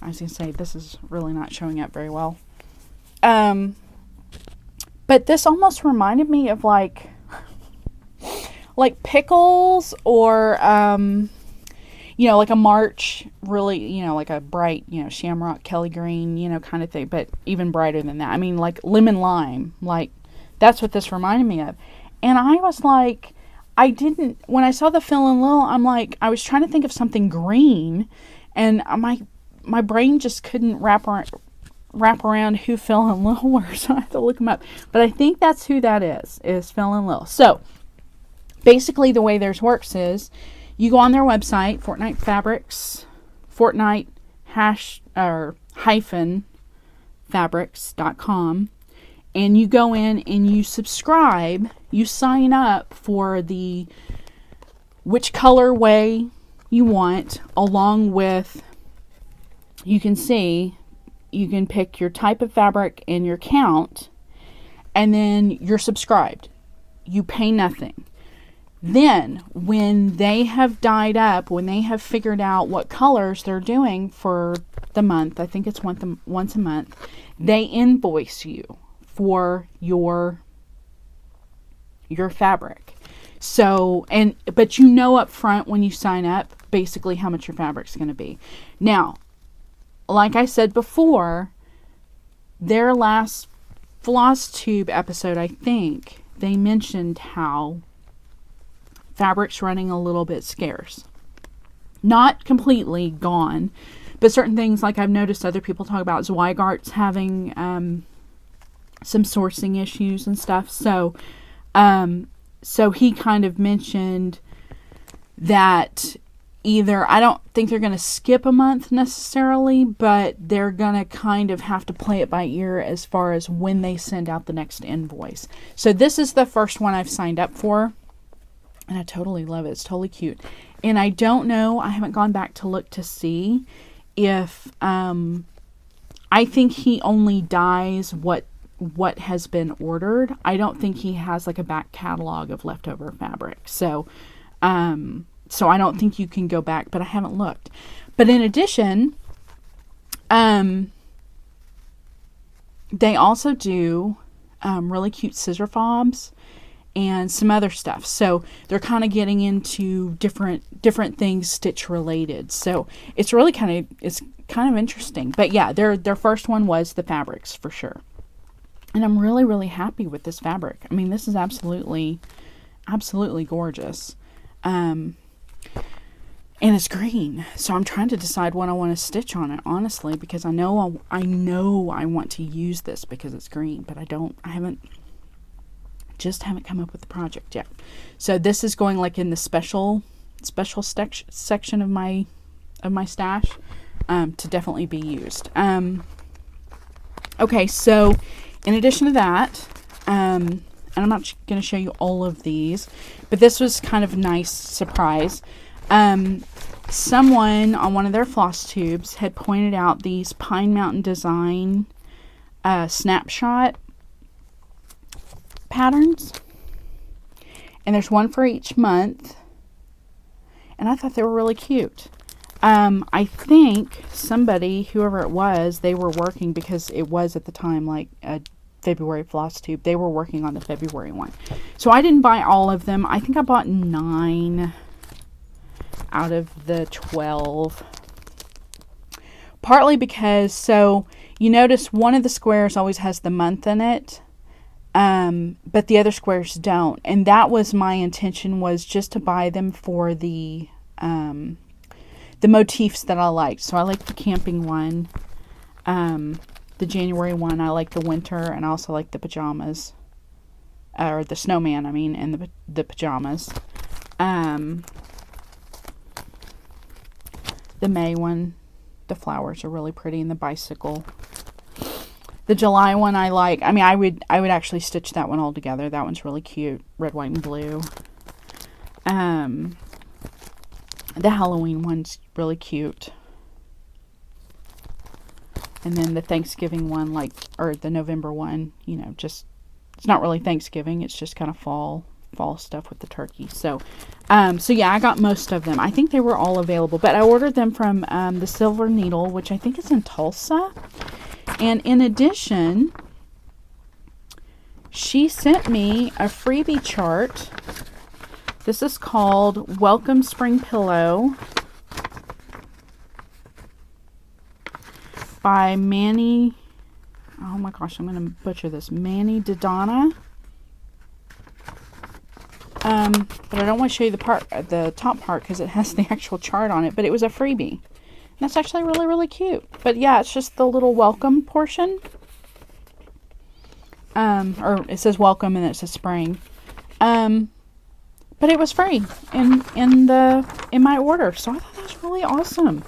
I was going to say, this is really not showing up very well. But this almost reminded me of pickles, or a March, really, a bright, shamrock, Kelly green, kind of thing, but even brighter than that. Lemon lime, that's what this reminded me of. And I was when I saw the Phil and Lil, I was trying to think of something green, and my brain just couldn't wrap around who Phil and Lil were, so I have to look them up. But I think that's who that is Phil and Lil. So basically, the way theirs works is you go on their website, Fortnite Fabrics, Fortnite-fabrics.com, and you go in and you subscribe. You sign up for which colorway you want, along with, you can pick your type of fabric and your count, and then you're subscribed. You pay nothing. Then, when they have dyed up, when they have figured out what colors they're doing for the month, I think it's once a month, they invoice you for your fabric. So, but up front when you sign up, basically how much your fabric's going to be. Now, like I said before, their last floss tube episode, I think, they mentioned how fabric's running a little bit scarce. Not completely gone, but certain things, like I've noticed other people talk about, Zweigart's having some sourcing issues and stuff. So he kind of mentioned that either, I don't think they're going to skip a month necessarily, but they're going to kind of have to play it by ear as far as when they send out the next invoice. So this is the first one I've signed up for, and I totally love it. It's totally cute. And I don't know, I haven't gone back to look to see if, I think he only dyes what has been ordered. I don't think he has like a back catalog of leftover fabric. So I don't think you can go back, but I haven't looked. But in addition, they also do really cute scissor fobs and some other stuff. So they're kind of getting into different things stitch related. So it's really kind of interesting. But yeah, their first one was the fabrics for sure. And I'm really, really happy with this fabric. I mean, this is absolutely gorgeous. And it's green, so I'm trying to decide what I want to stitch on it, honestly, because I know I want to use this because it's green, but I haven't come up with the project yet. So this is going like in the special section of my stash, to definitely be used. Okay, so in addition to that, and I'm not going to show you all of these, but this was kind of a nice surprise. Someone on one of their floss tubes had pointed out these Pine Mountain Design snapshot patterns, and there's one for each month, and I thought they were really cute. I think somebody, whoever it was, they were working, because it was at the time like a February floss tube, they were working on the February one. So I didn't buy all of them. I think I bought 9 out of the 12. Partly because, so you notice one of the squares always has the month in it, but the other squares don't. And that was my intention, was just to buy them for the motifs that I liked. So I like the camping one, the January one. I like the winter, and I also like the pajamas, or the snowman, I mean, and the pajamas. The May one, the flowers are really pretty, and the bicycle. The July one I like. I mean, I would actually stitch that one all together. That one's really cute. Red, white, and blue. The Halloween one's really cute. And then the Thanksgiving one, or the November one, just, it's not really Thanksgiving. It's just kind of fall stuff with the turkey. So yeah, I got most of them. I think they were all available, but I ordered them from the Silver Needle, which I think is in Tulsa. And in addition, she sent me a freebie chart. This is called Welcome Spring Pillow by Manny. Oh my gosh, I'm going to butcher this. Manny Dodonna. But I don't want to show you the top part, because it has the actual chart on it, but it was a freebie. And that's actually really, really cute. But yeah, it's just the little welcome portion. Or it says welcome and it says spring. But it was free in my order. So I thought that was really awesome.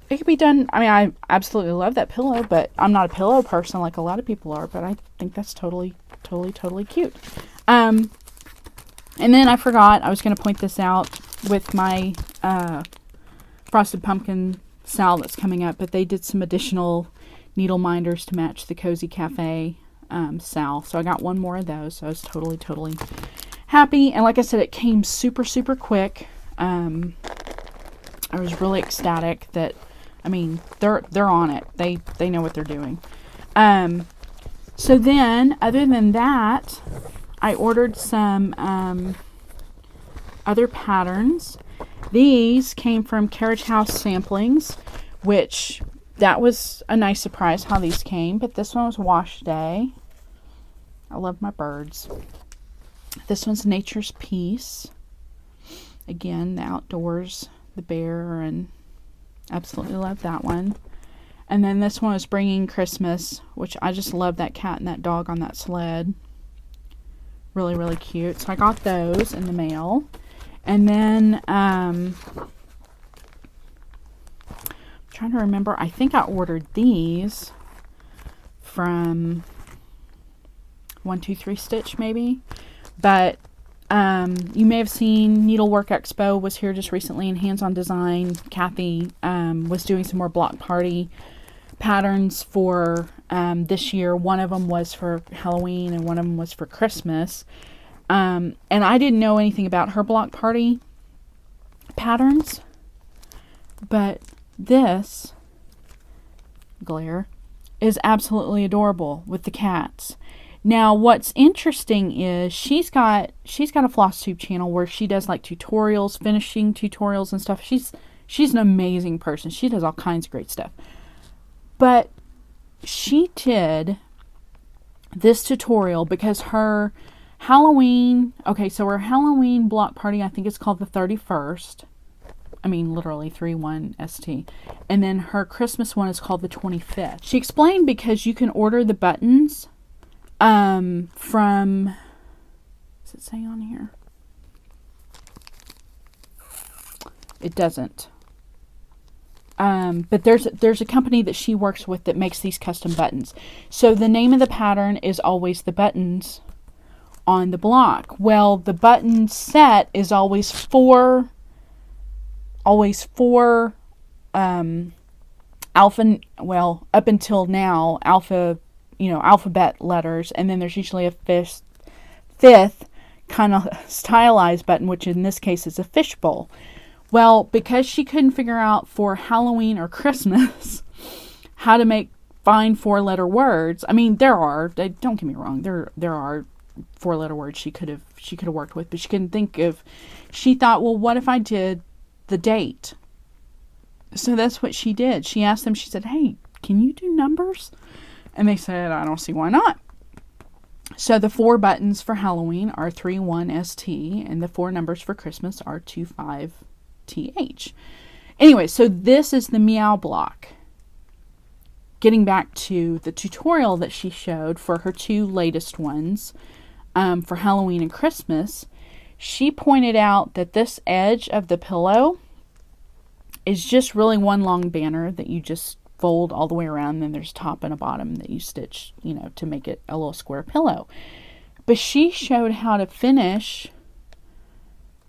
It could be done. I mean, I absolutely love that pillow, but I'm not a pillow person like a lot of people are, but I think that's totally cute. And then I forgot, I was going to point this out with my Frosted Pumpkin sal that's coming up, but they did some additional needle minders to match the Cozy Cafe sal. So I got one more of those. So I was totally happy. And like I said, it came super, super quick. I was really ecstatic that, I mean, they're on it. They know what they're doing. So then, other than that, I ordered some other patterns. These came from Carriage House Samplings, which that was a nice surprise how these came. But this one was wash day. I love my birds. This one's Nature's Peace. Again, the outdoors, the bear, and absolutely love that one. And then this one is Bringing Christmas, which I just love that cat and that dog on that sled. Really, really cute. So I got those in the mail. And then, I'm trying to remember, I think I ordered these from 123 Stitch maybe. But you may have seen Needlework Expo was here just recently in Hands On Design. Kathy was doing some more block party patterns for this year. One of them was for Halloween and one of them was for Christmas. And I didn't know anything about her block party patterns, but this glare is absolutely adorable with the cats. Now, what's interesting is she's got a floss tube channel where she does like tutorials, finishing tutorials and stuff. She's an amazing person. She does all kinds of great stuff. But she did this tutorial because her Halloween, so her Halloween block party, I think it's called the 31st. I mean, literally 31ST. And then her Christmas one is called the 25th. She explained because you can order the buttons from, does it say on here? It doesn't. But there's a company that she works with that makes these custom buttons. So the name of the pattern is always the buttons on the block. Well, the button set is always four alpha, well, up until now, alphabet letters, and then there's usually a fifth kind of stylized button, which in this case is a fishbowl. Well, because she couldn't figure out for Halloween or Christmas how to find 4-letter words. I mean, don't get me wrong, there are 4-letter words she could have worked with, but she couldn't think of. She thought, well, what if I did the date? So that's what she did. She asked them, she said, hey, can you do numbers? And they said, I don't see why not. So the 4 buttons for Halloween are 31ST, and the 4 numbers for Christmas are 25TH. Anyway, so this is the Meow block. Getting back to the tutorial that she showed for her 2 latest ones, for Halloween and Christmas, she pointed out that this edge of the pillow is just really one long banner that you just fold all the way around, and then there's a top and a bottom that you stitch, to make it a little square pillow. But she showed how to finish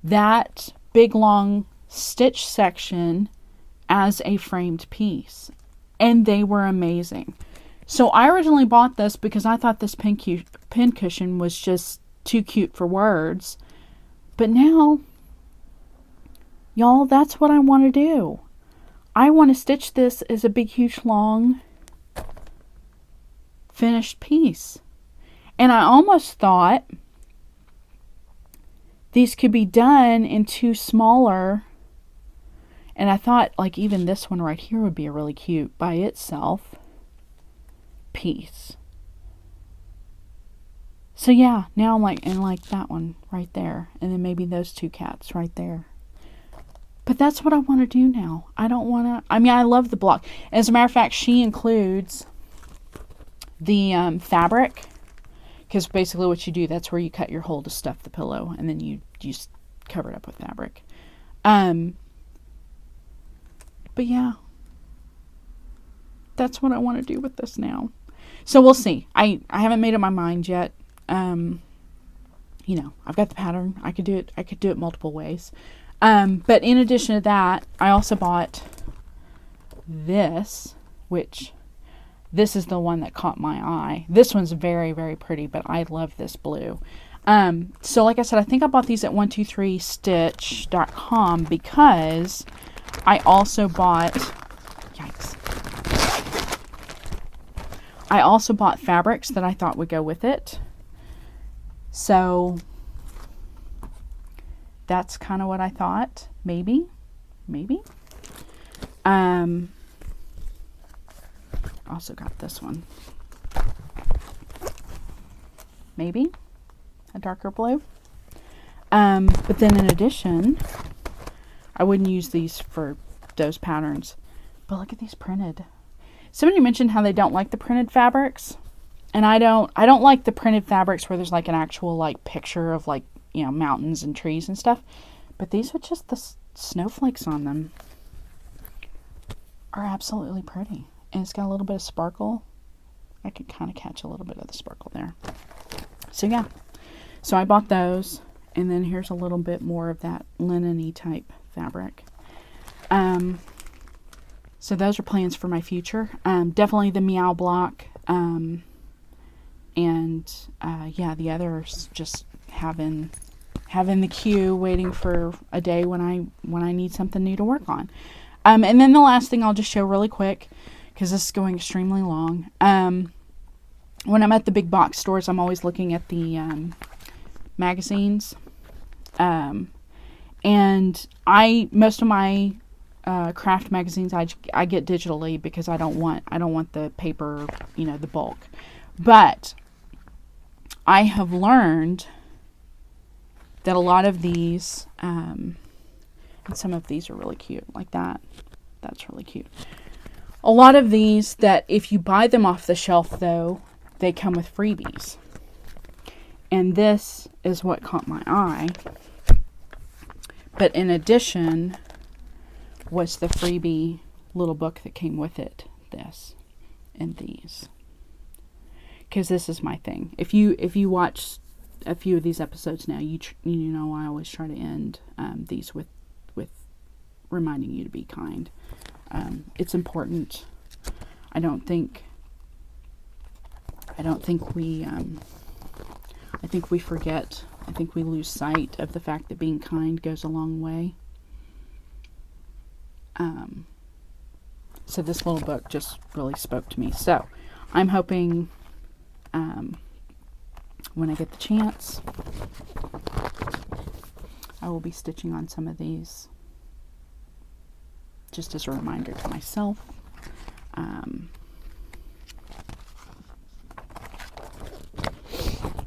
that big long stitch section as a framed piece, and they were amazing. So I originally bought this because I thought this pin cushion was just too cute for words, but now, y'all, that's what I want to do. I want to stitch this as a big, huge, long finished piece. And I almost thought these could be done in 2 smaller. And I thought, like, even this one right here would be a really cute by itself piece. So yeah, now I'm like, and like that one right there. And then maybe those 2 cats right there. But that's what I want to do now. I don't want to, I love the block. As a matter of fact, she includes the fabric. Because basically what you do, that's where you cut your hole to stuff the pillow. And then you just cover it up with fabric. But yeah. That's what I want to do with this now. So we'll see. I haven't made up my mind yet. I've got the pattern. I could do it multiple ways. But in addition to that, I also bought this, which this is the one that caught my eye. This one's very, very pretty, but I love this blue. So like I said, I think I bought these at 123stitch.com because I also bought, I also bought fabrics that I thought would go with it. So that's kind of what I thought. Maybe. Also got this one. maybe a darker blue. But then in addition, I wouldn't use these for those patterns. But look at these printed. Somebody mentioned how they don't like the printed fabrics. And I don't like the printed fabrics where there's like an actual like picture of like, you know, mountains and trees and stuff. But these with just the snowflakes on them are absolutely pretty. And it's got a little bit of sparkle. I could kind of catch a little bit of the sparkle there. So yeah. So I bought those. And then here's a little bit more of that linen-y type fabric. So those are plans for my future. Definitely the Meow block. And yeah, the others just having the queue waiting for a day when I need something new to work on. And then the last thing I'll just show really quick, because this is going extremely long. When I'm at the big box stores, I'm always looking at the magazines. And most of my craft magazines I get digitally because I don't want the paper, you know, the bulk. But I have learned that a lot of these, and some of these are really cute, like that. That's really cute. A lot of these, that if you buy them off the shelf, though, they come with freebies. And this is what caught my eye. But in addition was the freebie little book that came with it. This and these. Because this is my thing. If you watch a few of these episodes now, you know I always try to end these with reminding you to be kind. It's important. I don't think we I think we forget. I think we lose sight of the fact that being kind goes a long way. So this little book just really spoke to me. So I'm hoping when I get the chance, I will be stitching on some of these just as a reminder to myself.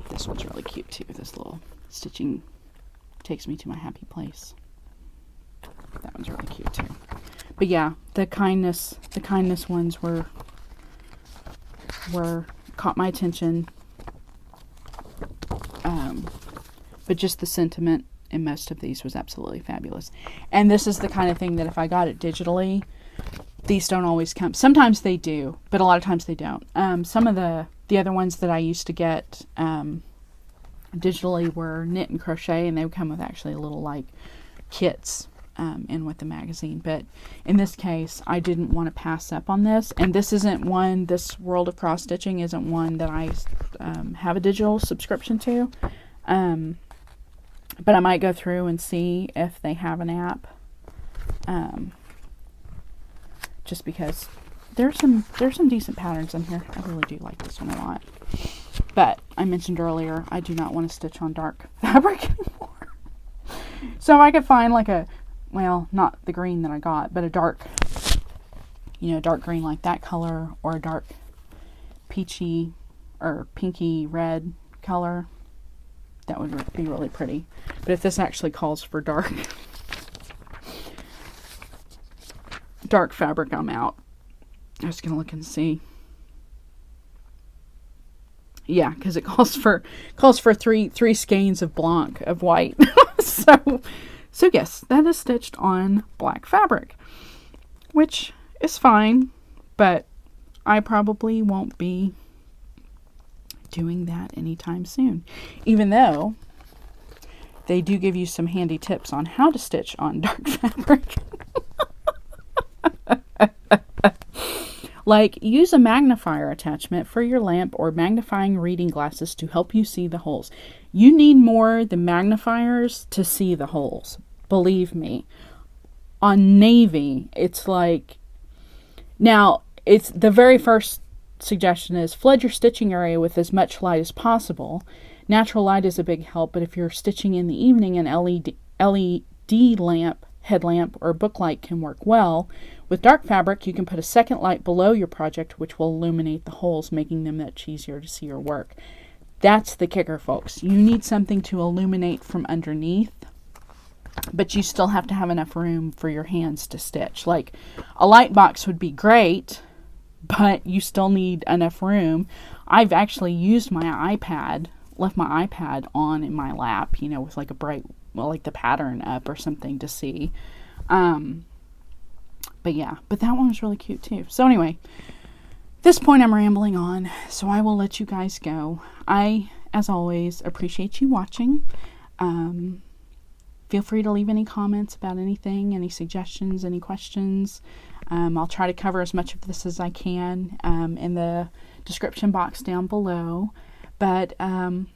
This one's really cute too. This little stitching takes me to my happy place. That one's really cute too. But yeah, the kindness ones were caught my attention. But just the sentiment in most of these was absolutely fabulous. And this is the kind of thing that if I got it digitally, these don't always come. Sometimes they do, but a lot of times they don't. Some of the other ones that I used to get digitally were knit and crochet, and they would come with actually a little like kits in with the magazine. But in this case, I didn't want to pass up on this. And this isn't one, this World of Cross Stitching isn't one that I have a digital subscription to. But I might go through and see if they have an app. Just because there's some decent patterns in here. I really do like this one a lot. But I mentioned earlier, I do not want to stitch on dark fabric anymore. So if I could find like well, not the green that I got, but a dark, dark green like that color, or a dark peachy or pinky red color, that would be really pretty. But if this actually calls for dark fabric, I'm out. I was gonna look and see. Yeah, because it calls for three skeins of blanc of white. so yes, that is stitched on black fabric, which is fine, but I probably won't be doing that anytime soon, even though they do give you some handy tips on how to stitch on dark fabric. Like, use a magnifier attachment for your lamp or magnifying reading glasses to help you see the holes. You need more than magnifiers to see the holes. Believe me. On navy, it's like... Now, it's the very first suggestion is flood your stitching area with as much light as possible. Natural light is a big help, but if you're stitching in the evening, an LED lamp, headlamp, or book light can work well. With dark fabric, you can put a second light below your project, which will illuminate the holes, making them much easier to see your work. That's the kicker, folks. You need something to illuminate from underneath, but you still have to have enough room for your hands to stitch. Like, a light box would be great, but you still need enough room. I've actually used my iPad, left my iPad on in my lap, you know, with like a bright, well, like the pattern up or something to see. But yeah, but that one was really cute too. So anyway, at this point I'm rambling on, so I will let you guys go. I, as always, appreciate you watching. Feel free to leave any comments about anything, any suggestions, any questions. I'll try to cover as much of this as I can in the description box down below. But I'm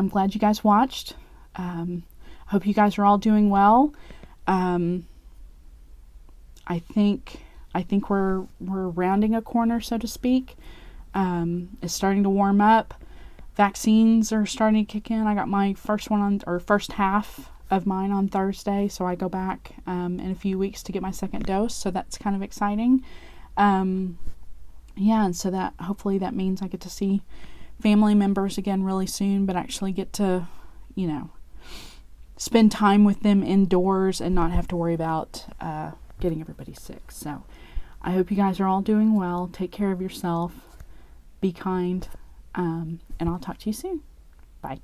glad you guys watched. Hope you guys are all doing well. I think we're rounding a corner, so to speak. It's starting to warm up. Vaccines are starting to kick in. I got my first half of mine on Thursday, so I go back in a few weeks to get my second dose, so that's kind of exciting. Yeah, and so that hopefully that means I get to see family members again really soon, but actually get to, you know, spend time with them indoors and not have to worry about getting everybody sick. So I hope you guys are all doing well. Take care of yourself. Be kind. And I'll talk to you soon. Bye.